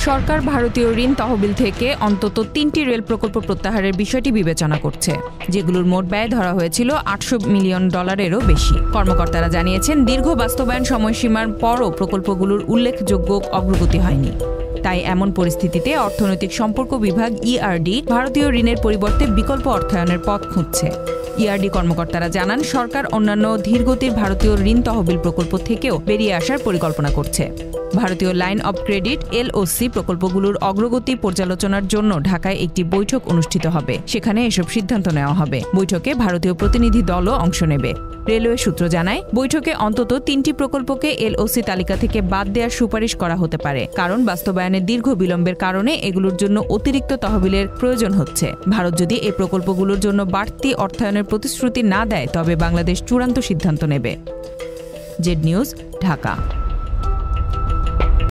সরকার ভারতীয় ঋণ তহবিল থেকে অন্তত ৩টি রেল প্রকল্প প্রত্যাহারের বিষয়টি বিবেচনা করছে, যেগুলোর মোট ব্যয় ধরা হয়েছিল $৮০০ মিলিয়ন বেশি। কর্মকর্তারা জানিয়েছেন, দীর্ঘ বাস্তবায়ন সময়সীমার পরও প্রকল্পগুলোর উল্লেখযোগ্য অগ্রগতি হয়নি। তাই এমন পরিস্থিতিতে অর্থনৈতিক সম্পর্ক বিভাগ ইআরডি ভারতীয় ঋণের পরিবর্তে বিকল্প অর্থায়নের পথ খুঁজছে। ইআরডি কর্মকর্তারা জানান, সরকার অন্যান্য ধীরগতির ভারতীয় ঋণ তহবিল প্রকল্প থেকেও বেরিয়ে আসার পরিকল্পনা করছে। ভারতীয় লাইন অব ক্রেডিট এলওসি প্রকল্পগুলোর অগ্রগতি পর্যালোচনার জন্য ঢাকায় একটি বৈঠক অনুষ্ঠিত হবে। সেখানে এসব সিদ্ধান্ত নেওয়া হবে। বৈঠকে ভারতীয় প্রতিনিধি দলও অংশ নেবে। রেলওয়ে সূত্র জানায়, বৈঠকে অন্তত 3টি প্রকল্পকে এলওসি তালিকা থেকে বাদ দেওয়ার সুপারিশ করা হতে পারে, কারণ বাস্তবায়নের দীর্ঘ বিলম্বের কারণে এগুলোর জন্য অতিরিক্ত তহবিলের প্রয়োজন হচ্ছে। ভারত যদি এই প্রকল্পগুলোর জন্য বাড়তি অর্থায়নের প্রতিশ্রুতি না দেয়, তবে বাংলাদেশ চূড়ান্ত সিদ্ধান্ত নেবে। Z news, Dhaka.